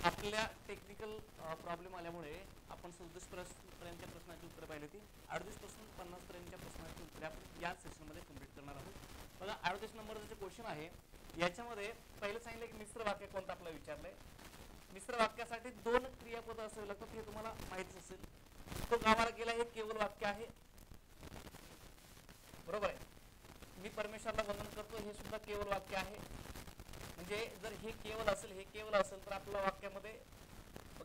आपल्या technical problem आल्यामुळे आपण 37 पर्यंतच्या प्रश्नाची उत्तरे पाहिली होती. 38 पासून 50 पर्यंतच्या प्रश्नाची उत्तरे आपण याच सेशनमध्ये कंप्लीट करणार आहोत. बघा 38 नंबरचा जे क्वेश्चन आहे याच्यामध्ये पहिलं सांगितलं की मिश्र वाक्य कोणतं आपल्याला विचारलंय. मिश्र वाक्यासाठी 2 क्रियापद असावे लागतात हे तुम्हाला माहितीच असेल. तो गावाला गेला हे केवळ वाक्य आहे, बरोबर आहे. मी परमेश्वरला वंदन करतो हे सुद्धा केवळ वाक्य आहे. म्हणजे जर हे केवळ असेल तर आपल्या वाक्यामध्ये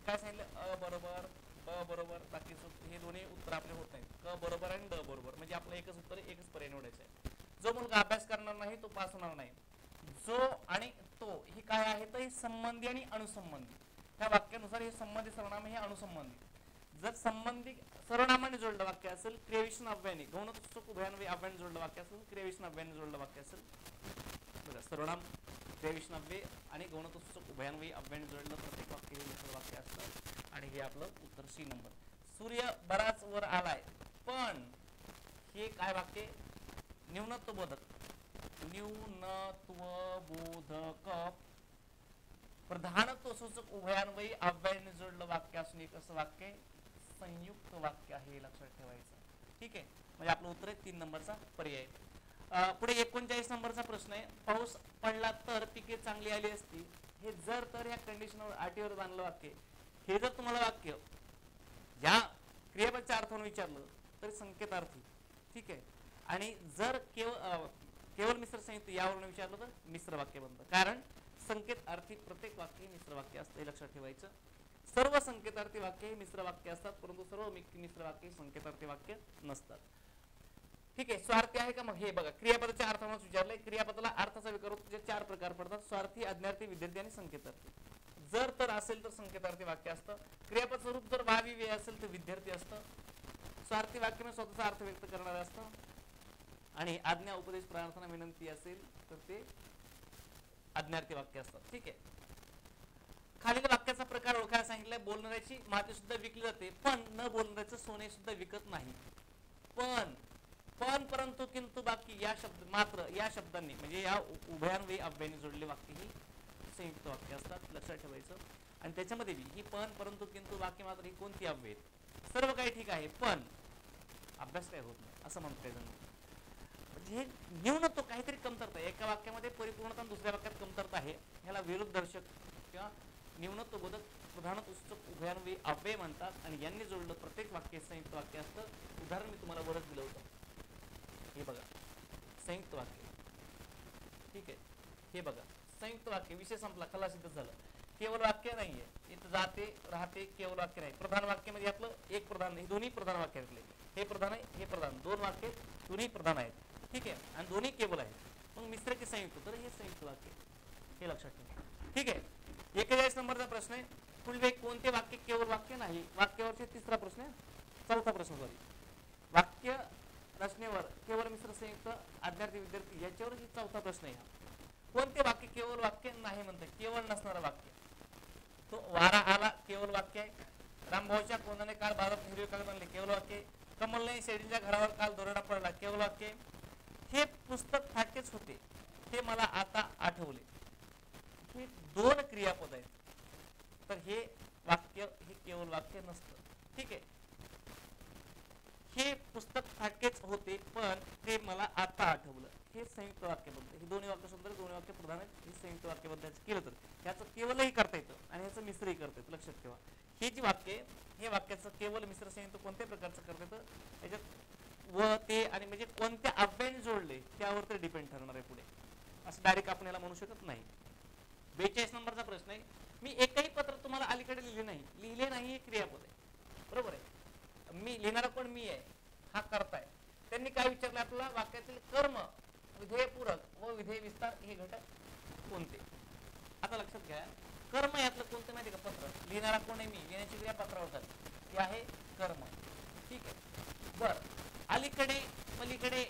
काय सांगितलं अ बरोबर ब बरोबर बाकीचं हे दोन्ही उत्तर आपले होत नाहीत. क बरोबर आणि ड बरोबर म्हणजे आपलं एकच उत्तर एकच पर्याय निवडायचं आहे. जो मुलगा अभ्यास करणार नाही तो पास होणार नाही. जो आणि तो ही काय आहे तर हे संबंधी आणि अनुसंबंधी. ह्या वाक्यानुसार हे संबंधी सर्वनाम हे अनुसंबंधी. जर संबंधी सर्वनामाने जोडलं वाक्य असेल क्रियाविशेषण अव्ययाने गौणसूचक उभयान्वयी अव्ययाने जोडलं वाक्य असेल क्रियाविशेषण अव्ययाने जोडलं वाक्य असेल. बघा सर्वनाम क्रियाविशेषण अव्यय आणि गौणसूचक उभयान्वयी अव्ययाने जोडलं प्रत्येक वाक्य हे मिश्र वाक्य असतं. आणि हे आपलं उत्तर सी नंबर. सूर्य बराच वर आलाय पण हे काय वाक्य न्यूनत्व बोधक. न्यूनत्व बोधक प्रधानत्व सूचक उभयान्वयी अव्ययाने जोडलं वाक्य असून एक असं वाक्य संयुक्त वाक्य आहे, लक्षात ठेवायचं. ठीक आहे, म्हणजे आपलं उत्तर आहे 3 नंबरचा पर्याय. पुढे 39 नंबरचा प्रश्न आहे. पाऊस पडला तर पिके चांगली आली असती. हे जर तर या कंडिशनवर अटीवर बांधलं वाक्य. हे जर तुम्हाला वाक्य या क्रियापदच्या अर्थाने विचारलं तर संकेतार्थी. ठीक आहे, आणि जर केवळ मिश्र संयुक्त यावरून विचारलं तर मिश्र वाक्य बनतं. कारण संकेतार्थी प्रत्येक वाक्य मिश्र वाक्य असतं हे लक्षात ठेवायचं. सर्व संकेतार्थी वाक्य हे मिश्र वाक्य असतात परंतु सर्व मिश्र वाक्य संकेतार्थी वाक्य नसतात. ठीक आहे, स्वार्थी आहे का मग हे बघा क्रियापदाच्या अर्थाने विचारलंय. क्रियापदाला अर्थाचा विकार होतो. 4 प्रकार पडतात स्वार्थी अज्ञार्थी विद्यार्थी आणि संकेतार्थी. जर तर असेल तर संकेतार्थी वाक्य असतं. क्रियापद स्वरूप जर वावी वे असेल तर विद्यार्थी असतं. स्वार्थी वाक्य म्हणजे स्वतःचा अर्थ व्यक्त करणारे असतं. आणि आज्ञा उपदेश प्रार्थना विनंती असेल तर ते अज्ञार्थी वाक्य असतात. ठीक आहे, खालील वाक्याचा प्रकार ओळखायला सांगितलंय. बोलणाऱ्याची माती सुद्धा विकली जाते पण न बोलणाऱ्याचं सोने सुद्धा विकत नाही. पण परंतु किंतु बाकी या शब्द मात्र या शब्दांनी म्हणजे या उभयान्वयी अव्ययाने जोडले वाक्य ही संयुक्त वाक्य असतात, लक्षात ठेवायचं. आणि त्याच्यामध्ये ही पण परंतु किंतु वाक्य मात्र ही कोणती अव्यय आहेत. सर्व काही ठीक आहे पण अभ्यास काय होत नाही असं म्हणतोय. म्हणजे हे न्यूनत्व काहीतरी कमतरता आहे. एका वाक्यामध्ये परिपूर्णता दुसऱ्या वाक्यात कमतरता आहे. ह्याला विरुद्ध दर्शक किंवा न्यूनत्व बोधक प्रधानत्व सूचक उभयान्वयी अव्यय म्हणतात. आणि यांनी जोडलं प्रत्येक वाक्य संयुक्त वाक्य असतं. उदाहरण मी तुम्हाला वरच दिलं होतं. हे बघा संयुक्त वाक्य. ठीक आहे, हे बघा संयुक्त वाक्य विषय संपला, खलासिद्धच झालं. केवळ वाक्य नाहीये इथं जाते राहते केवळ वाक्य नाही. प्रधान वाक्य म्हणजे आपलं एक प्रधान नाही, दोन्ही प्रधान वाक्य आहेत. हे प्रधान आहे हे प्रधान, 2 वाक्य दोन्ही प्रधान आहेत. ठीक आहे, आणि दोन्ही केवळ आहेत. मग मिश्र की संयुक्त तर हे संयुक्त वाक्य हे लक्षात ठेवा. ठीक आहे, 41 नंबरचा प्रश्न आहे. पुढे कोणते वाक्य केवळ वाक्य नाही. वाक्यावरचे 3रा प्रश्न आहे. 4था प्रश्न सॉरी. वाक्य रचनेवर केवळ मिश्र संयुक्त अज्ञार्थी विद्यार्थी याच्यावर ही 4था प्रश्न आहे. कोणते वाक्य केवळ वाक्य नाही म्हणतात. केवळ नसणारं वाक्य तो वारा आला केवळ वाक्य आहे. रामभाऊच्या कोणाने काल बाजारात हिरवे कागद आणले केवळ वाक्य. कमलने शेळीच्या घरावर काल दरोडा पडला केवळ वाक्य. हे पुस्तक फाटकेच होते हे मला आता आठवले. हे 2 क्रियापद आहेत तर हे वाक्य हे केवळ वाक्य नसतं. ठीक आहे, हे पुस्तक फाटकेच होते पण ते मला आता आठवलं हे संयुक्त वाक्य बनतं. हे दोन्ही वाक्य सुद्धा दोन्ही वाक्य प्रधान आहेत. हे संयुक्त वाक्य बद्दल केलं तर ह्याचं केवळही करता येतं आणि ह्याचं मिश्रही करता येतं, लक्षात ठेवा. हे जी वाक्य हे वाक्याचं केवळ मिश्र संयुक्त कोणत्या प्रकारचं करता येतं याच्यात व ते आणि म्हणजे कोणत्या अव्ययाने जोडले त्यावर ते डिपेंड ठरणार आहे. पुढे असं डायरेक्ट आपण याला म्हणू शकत नाही. 42 नंबरचा प्रश्न आहे. मी एकही पत्र तुम्हाला अलीकडे लिहिले नाही हे क्रियापद आहे, बरोबर आहे. मी लिहिणारा पण मी आहे, हा करताय. त्यांनी काय विचारलं आपल्याला वाक्यातील कर्म विधेयपूरक व विधेय विस्तार हे घटक कोणते. आता लक्षात घ्या कर्म यातलं कोणतं माहिती का. पत्र लिहिणारा कोण आहे मी, लिहिण्याची क्रिया पत्रावर झाली हे आहे कर्म. ठीक आहे, बर अलीकडे पलीकडे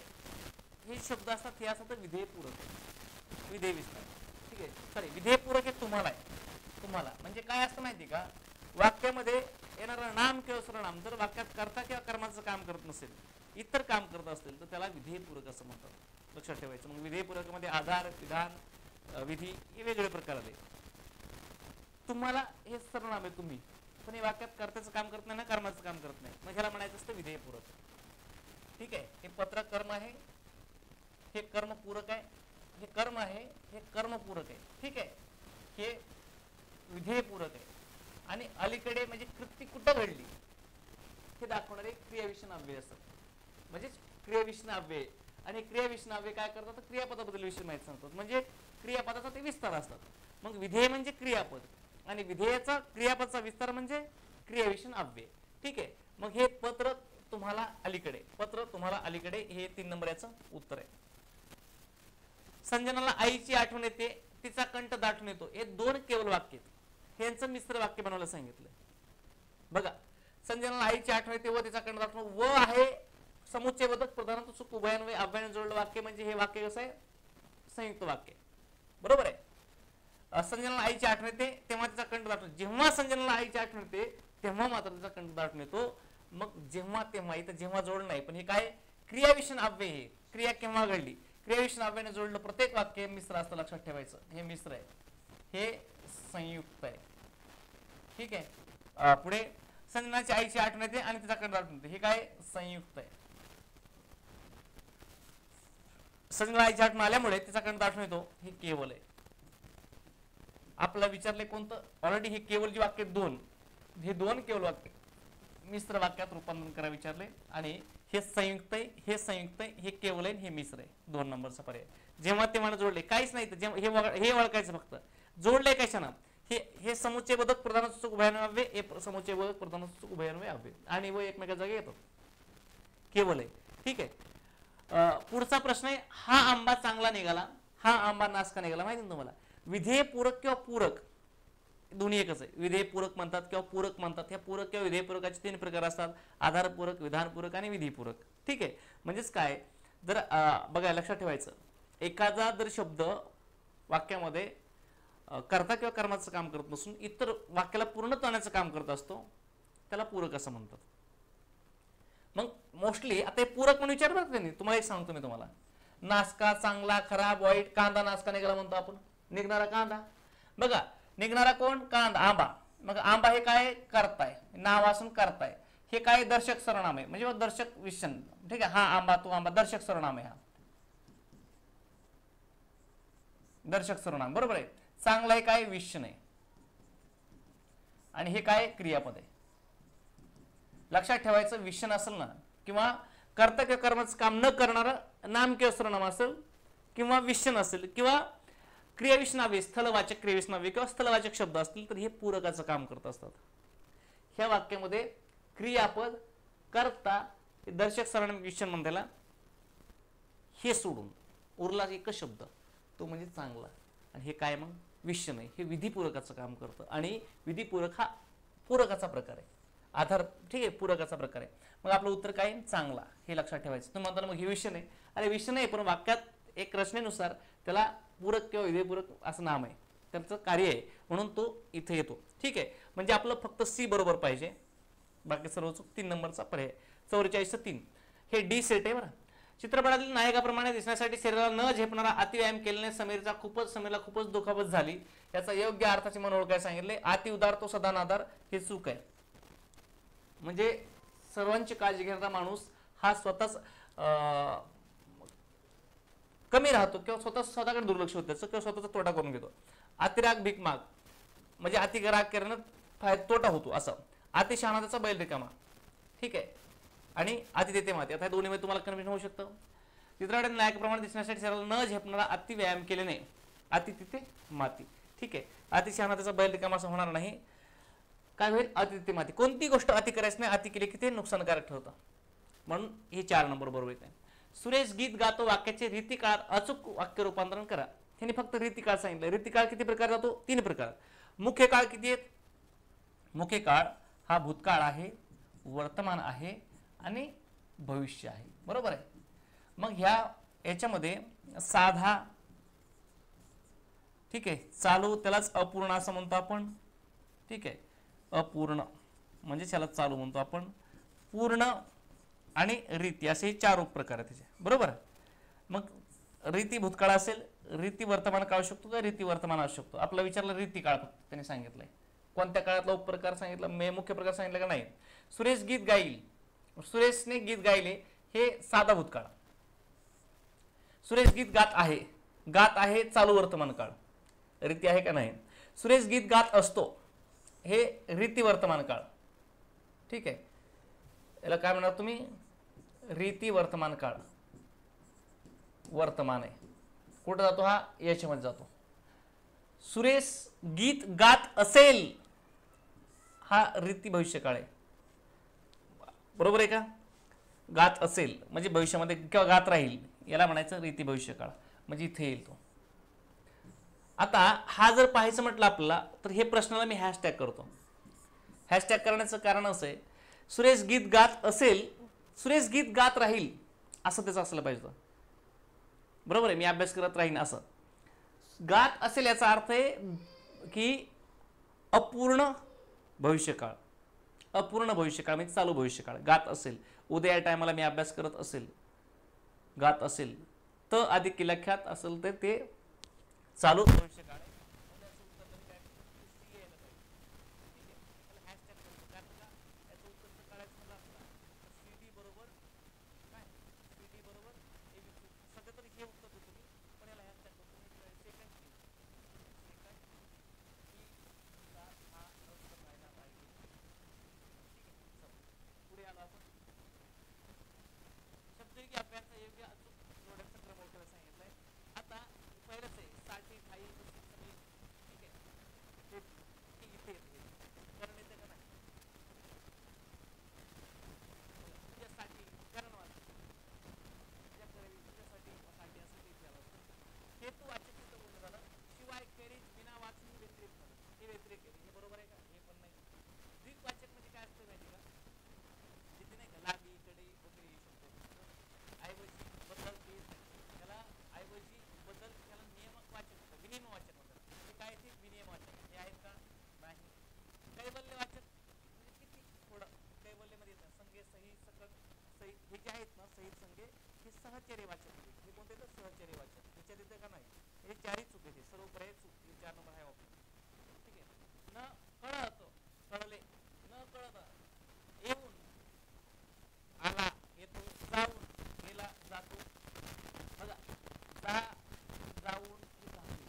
हे शब्द असतात हे असतात विधेयपूरक विधेय विस्तार. ठीक आहे, सॉरी विधेयपूरक हे तुम्हाला आहे. तुम्हाला म्हणजे काय असतं माहिती का वाक्यामध्ये येणारं नाम किंवा सर्वनाम जर वाक्यात कर्ता किंवा कर्माचं काम करत नसेल इतर काम करत असेल तर त्याला विधेयपूरक असं म्हणतात, लक्षात ठेवायचं. मग विधेयपूरक मध्ये आधार विधान विधी हे वेगळे प्रकार आले. तुम्हाला हे सर्वनाम आहे तुम्ही, पण हे वाक्यात कर्त्याचं काम करत नाही ना कर्माचं काम करत नाही, मग ह्याला म्हणायचं असतं विधेयपूरक. ठीक आहे, हे पत्र कर्म आहे, हे कर्मपूरक आहे, हे कर्म आहे, हे कर्मपूरक आहे. ठीक आहे, हे विधेयपूरक आहे. आणि अलीकडे म्हणजे कृती कुठं घडली हे दाखवणारे क्रियाविशेषण अव्यय असतात, म्हणजे क्रियाविशेषण अव्यय. आणि क्रियाविशेषण अव्यय काय करतात, क्रियापदाबद्दल विषय माहिती सांगतात, म्हणजे क्रियापदाचा ते विस्तार असतात. मग विधेय म्हणजे क्रियापद आणि विधेयाचा क्रियापदाचा विस्तार म्हणजे क्रियाविशेषण अव्यय. ठीक आहे, मग हे पत्र तुम्हाला अलीकडे हे 3 नंबर याचं उत्तर आहे. संजनाला आईची आठवण येते, तिचा कंठ दाटून येतो, हे 2 केवळ वाक्य आहेत, यांचं मिश्र वाक्य बनवायला सांगितलं. बघा, संजनाला आईची आठवण येते व तिचा कंठ दाटून, व आहे समुच्चयबोधक प्रधानत्व सुख उभयान्वय अव्ययाने जोडलं वाक्य, म्हणजे हे वाक्य कसं आहे, संयुक्त वाक्य. बरोबर आहे. संजनाला आईची आठवण येते तेव्हा तिचा कंठ दाटून, जेव्हा संजनाला आईची आठवण येते तेव्हा मात्र तिचा कंठ दाटून येतो. मग जेव्हा तेव्हा, इथं जेव्हा जोड नाही, पण हे काय क्रियाविशेषण अव्यय, हे क्रिया केव्हा घडली, क्रियाविशेषण अव्ययाने जोडलं प्रत्येक वाक्य मिश्र असतं, लक्षात ठेवायचं. हे मिश्र आहे, हे संयुक्त आहे. ठीक आहे, पुढे संजनाची आईची आठवण येते आणि तिचा कंठ दाटून येते, हे काय संयुक्त आहे. संजनाला आईची आठवण आल्यामुळे तिचा कंठ दाटून येतो, हे केवल आहे. आपल्याला विचारले कोणतं, ऑलरेडी हे केवल जे वाक्य 2, हे 2 केवल वाक्य मिश्र वाक्यात रूपांतरण करा विचारले. आणि हे संयुक्त आहे, हे संयुक्त आहे, हे केवल आहे, हे मिश्र आहे. 2 नंबरचा पर्याय. जेव्हा ते मला जोडले काहीच नाही तर हे ओळखायचं फक्त, जोडले कशानं, हे समुच्चयबोधक प्रधानत्व सुख उभयान्वय अव्यय, हे समुच्चयबोधक प्रधानत्व सुख उभयान्वय अव्यय, आणि व एकमेकाच्या जागी येतो, केवल आहे. ठीक आहे, पुढचा प्रश्न आहे, हा आंबा चांगला निघाला, हा आंबा नासका निघाला. माहिती ना तुम्हाला, विधेय पूरक किंवा पूरक दोन्ही एकच आहे. विधेय पूरक म्हणतात किंवा पूरक म्हणतात. ह्या पूरक किंवा विधेय पूरकाचे 3 प्रकार असतात, आधारपूरक, विधानपूरक आणि विधीपूरक. ठीक आहे, म्हणजेच काय, जर बघा लक्षात ठेवायचं, एखादा जर शब्द वाक्यामध्ये कर्ता किंवा कर्माचं काम करत नसून इतर वाक्याला पूर्णत्व आणण्याचं काम करत असतो, त्याला पूरक असं म्हणतात. मग मोस्टली आता हे पूरक म्हणून विचारतात त्यांनी, तुम्हाला एक सांगतो मी तुम्हाला, नासका, चांगला, खराब, वाईट, कांदा नासका निघाला म्हणतो आपण, निघणारा कांदा. बघा, निघणारा कोण, कांदा, आंबा. मग आंबा हे काय करताय, नाव असून करताय, हे काय दर्शक सर्वनाम आहे, म्हणजे दर्शक विशेषण. ठीक आहे, हा आंबा, तो आंबा, दर्शक सर्वनाम आहे, हा दर्शक सर्वनाम. बरोबर आहे. चांगला आहे काय, विशेषण आहे, आणि हे काय क्रियापद आहे. लक्षात ठेवायचं, विशेषण असेल ना, किंवा कर्ता किंवा कर्माचं काम न करणारं नाम किंवा सर्वनाम असेल, किंवा विशेषण असेल, किंवा क्रियाविशेषणावे, स्थलवाचक क्रियाविशेषणावे किंवा स्थलवाचक शब्द असतील, तर हे पूरकाचं काम करत असतात. ह्या वाक्यामध्ये क्रियापद, कर्ता, दर्शक सर्वनाम, विशेषण म्हणताला, हे सोडून उरला एकच शब्द, तो म्हणजे चांगला, आणि हे काय मग विशेषण आहे, हे विधीपूरकाचं काम करतं. आणि विधीपूरक हा पूरकाचा प्रकार आहे, आधार. ठीक आहे, पूरकाचा प्रकार आहे. मग आपलं उत्तर काय, चांगला, हे लक्षात ठेवायचं. तुम्ही म्हणताना मग हे विशेषण आहे, अरे विशेषण आहे पण वाक्यात एक रचनेनुसार त्याला पूरक किंवा विधेयपूरक असं नाम आहे, त्याचं कार्य आहे, म्हणून तो इथे येतो. ठीक आहे, म्हणजे आपलं फक्त सी बरोबर पाहिजे, बाकी सर्व चूक. 3 नंबरचा पर्याय 44-3 हे डी सेट आहे बरं. चित्रपटातील नायकाप्रमाणे दिसण्यासाठी शरीराला न झेपणारा अतिव्यायाम केल्याने समीरला खूपच दुखापत झाली. याचा योग्य अर्थाची म्हणून ओळखायला सांगितले. अति उदार तो सदा नादार, हे चूक आहे. म्हणजे सर्वांची काळजी घेणारा माणूस हा स्वतःच कमी राहतो किंवा स्वतःकडे दुर्लक्ष होतं किंवा स्वतःचा तोटा करून घेतो. अतिराग भीक माग म्हणजे अतिराग करण्यात तोटा होतो असं. अतिशहाणा त्याचा बैल रिकामा. ठीक आहे, आणि अति देते माती. आता दोन्ही मध्ये तुम्हाला कन्फ्युजन होऊ शकतं. चित्रपटात नायकाप्रमाणे दिसण्यासाठी शरीराला न झेपणारा अति व्यायाम केल्याने अति तिथे माती. ठीक आहे, अतिशहाणा त्याचा बैल रिकामा असं होणार नाही. काय होईल, अति तिथे माती. कोणती गोष्ट अति करायची नाही, अति केली की ते नुकसानकारक ठरतं, म्हणून हे 4 नंबर बरोबर येते. सुरेश गीत गातो वाक्याचे रीतिकाळ अचूक वाक्य रूपांतरण करा. त्यांनी फक्त रीतिकाळ सांगितलं. रीतिकाळ किती प्रकार जातो, 3 प्रकार. मुख्य काळ किती आहेत, मुख्य काळ हा भूतकाळ आहे, वर्तमान आहे आणि भविष्य आहे. बरोबर आहे. मग याच्यामध्ये साधा, ठीक आहे, चालू त्यालाच अपूर्ण असं म्हणतो आपण. ठीक आहे, अपूर्ण म्हणजे त्याला चालू म्हणतो आपण. पूर्ण आणि रीती असे 4 उपप्रकार आहेत त्याचे. बरोबर. मग रीती भूतकाळ असेल, रीती वर्तमान काळ असू शकतो का रीती वर्तमान असू शकतो. आपला विचारलं रीती काळ फक्त त्यांनी सांगितलंय. कोणत्या काळातला उपप्रकार सांगितला, मुख्य प्रकार सांगितलं का नाही. सुरेश गीत गाईल, सुरेशने गीत गायले हे साधा भूतकाळ. सुरेश गीत गात आहे चालू वर्तमान काळ, रीती आहे का नाही. सुरेश गीत गात असतो हे रीती वर्तमान काळ. ठीक आहे, याला काय म्हणणार तुम्ही, रीती वर्तमान काळ. वर्तमान आहे, कुठं जातो हा, याच्यामध्ये जातो. सुरेश गीत गात असेल हा रीती भविष्यकाळ आहे. बरोबर आहे का. गात असेल म्हणजे भविष्यामध्ये किंवा गात राहील, याला म्हणायचं रीती भविष्यकाळ, म्हणजे इथे येईल तो. आता हा जर पाहायचं म्हटलं आपल्याला तर हे प्रश्नाला मी हॅशटॅग करतो. हॅशटॅग करण्याचं कारण असं आहे, सुरेश गीत गात असेल, सुरेश गीत गात राहील असं त्याचं असलं पाहिजे. बरोबर आहे, मी अभ्यास करत राहीन असं. गात असेल याचा अर्थ आहे की अपूर्ण भविष्यकाळ. अपूर्ण भविष्यकाळ म्हणजे चालू भविष्यकाळ. गात असेल, उद्या या टायमाला मी अभ्यास करत असेल, गात असेल, त अधिक लख्यात असेल तर ते चालू भविष्यकाळ आहे. सहचर्यवाचक. हे कोणते तर सहचर्यवाचक. विचार येते का नाही, हे चारही चूक येते, सर्व पर्याय चूक. 4 नंबर आहे ऑप्शन. ठीक आहे. न कळत, कळले, न कळत, येऊन, आला, येतो, जाऊन, गेला, जातो. बघा, जा, जाऊन,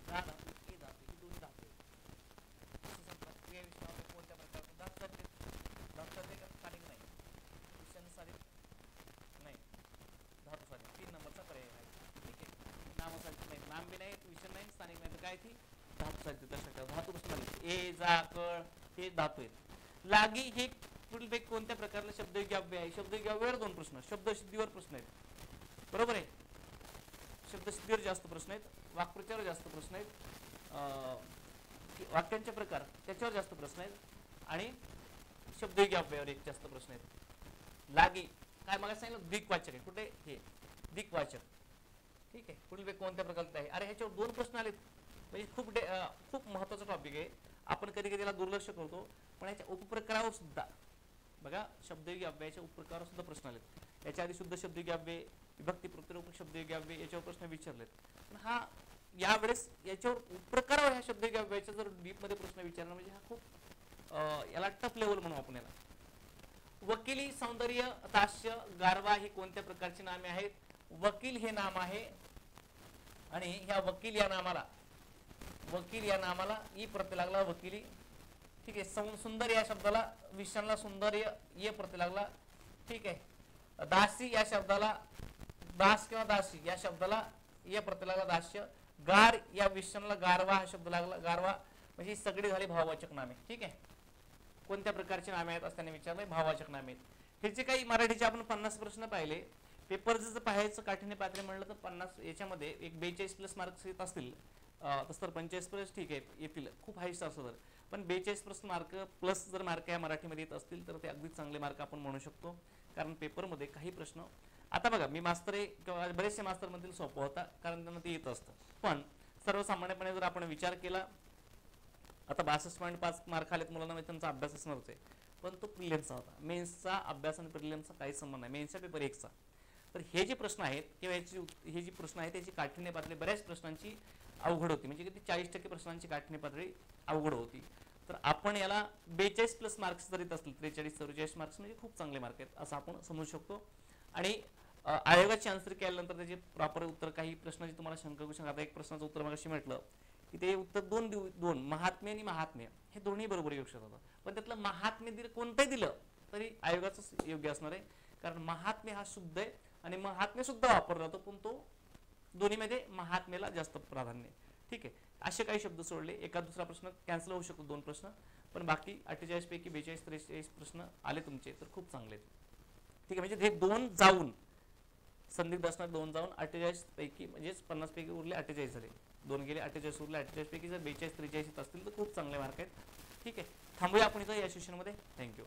जा धातू, ए धातू, ही दोन्ही धातू क्रियाविशेषणामध्ये कोणत्या प्रकारचे धातू का स्थानिक नाही, विषय साधित नाही, धातू साधित. 3 नंबरचा पर्याय आहे. ठीक आहे. नामसाधित नाही, नाम बी नाही, विषय नाही, स्थानिक नाही, तर काय ती धातू साधित. धातू कसं झाले, ए, जा, कळ हे धातू आहेत. लागी हे पुढील पैकी कोणत्या प्रकारला शब्दयोगी अव्यय आहे. शब्दयोगी अव्ययावर 2 प्रश्न, शब्दसिद्धीवर प्रश्न आहेत. बरोबर आहे, शब्दसिद्धीवर जास्त प्रश्न आहेत, वाक्प्रचारावर जास्त प्रश्न आहेत, वाक्यांचे प्रकार त्याच्यावर जास्त प्रश्न आहेत, आणि शब्दयोगी अव्ययावर एक जास्त प्रश्न आहेत. लागी काय मग सांगितलं, दिक्वाचक आहे. कुठे हे दिक्वाचक. ठीक आहे. पुढील पैकी कोणत्या प्रकारचं आहे. अरे ह्याच्यावर 2 प्रश्न आलेत, म्हणजे खूप महत्वाचा टॉपिक आहे. आपण कधी कधी याला दुर्लक्ष करतो, पण याच्या उपप्रकारावर सुद्धा बघा, शब्दयोगी अव्ययाच्या उपप्रकारावर सुद्धा प्रश्न आलेत. याच्या आधी शुद्ध शब्दयोगी अव्यय, विभक्ती प्रत्ययोगी शब्दयोगी अव्यय याच्यावर प्रश्न विचारलेत. पण हा यावेळेस याच्यावर उपप्रकारावर ह्या शब्दयोगी अव्ययाचा जर डीप मध्ये प्रश्न विचारला म्हणजे हा खूप याला टफ लेवल म्हणू आपण याला. वकिली, सौंदर्य, तास्य, गारवा ही कोणत्या प्रकारची नामे आहेत. वकील हे नाम आहे, आणि ह्या वकील या नामाला ई प्रत्यय लागला, वकिली. ठीक आहे. सुंदर या शब्दाला, विषयाला सौंदर्य ये प्रत्यय लागला. ठीक आहे. दासी या शब्दाला, दास किंवा दासी या शब्दाला ये प्रत्यय लागला, दास्य. गार या विषयाला गारवा हा शब्द लागला, गारवा. म्हणजे सगळी झाली भाववाचक नामे. ठीक आहे. कोणत्या प्रकारची नामे आहेत असं विचारलंय, भाववाचक नामे आहेत. हे जे काही मराठीचे आपण 50 प्रश्न पाहिले, पेपर जर पाहायचं काठीण्य पातळी म्हणलं तर 50 याच्यामध्ये एक 42 प्लस मार्क्स येत असतील, तसं तर 45 प्लस ठीक आहे येतील, खूप हायस्ट असं तर. पण 42 प्लस मार्क प्लस जर मार्क या मराठीमध्ये येत असतील तर ते अगदी चांगले मार्क आपण म्हणू शकतो. कारण पेपरमध्ये काही प्रश्न, आता बघा मी मास्तर आहे किंवा बरेचसे मास्तर मधील सोपं होता कारण त्यांना ते येत असतं. पण सर्वसामान्यपणे जर आपण विचार केला, आता 62.5 मार्क आलेत मुलांना, त्यांचा अभ्यासच नव्हते, पण तो प्रिलिम्सचा होता. मेन्सचा अभ्यास आणि प्रिलिम्सचा काही संबंध नाही, मेन्सचा पेपर 1चा. तर हे जे प्रश्न आहेत किंवा हे जी प्रश्न आहेत त्याची काठिण्य पातळी बऱ्याच प्रश्नांची अवघड होती, म्हणजे किती 40% प्रश्नांची काठिण्य पातळी अवघड होती. तर आपण याला 42 प्लस मार्क्स जर येत असतील, 43-44 मार्क्स म्हणजे खूप चांगले मार्क आहेत असं आपण समजू शकतो. आणि आयोगाची आन्सर केल्यानंतर त्याचे प्रॉपर उत्तर, काही प्रश्नाची तुम्हाला शंका येऊ शकतात. आता एक प्रश्नाचं उत्तर मगाशी म्हटलं की ते उत्तर दोन महात्म्य आणि महात्म्य हे दोन्ही बरोबर येऊ शकतात, पण त्यातलं महात्म्य दिलं कोणतंही दिलं तरी आयोगाचं योग्य असणार आहे, कारण महात्म्य हा शुद्ध आहे आणि महात्म्य सुद्धा वापरला जातो, पण तो दोन्हीमध्ये महात्म्याला जास्त प्राधान्य आहे. ठीक आहे, असे काही शब्द सोडले, एका दुसरा प्रश्न कॅन्सल होऊ शकतो, 2 प्रश्न, पण बाकी 48 पैकी 42-43 प्रश्न आले तुमचे तर खूप चांगले आहेत. ठीक आहे, म्हणजे हे 2 जाऊन संदिग्ध असणार, 2 जाऊन 48 पैकी म्हणजे 50 पैकी उरले 48 झाले, 2 गेले 48 उरले 48 पैकी जर 42-43 असतील तर खूप चांगले मार्क आहेत. ठीक आहे, थांबूया आपण इथं या सेशनमध्ये. थँक्यू.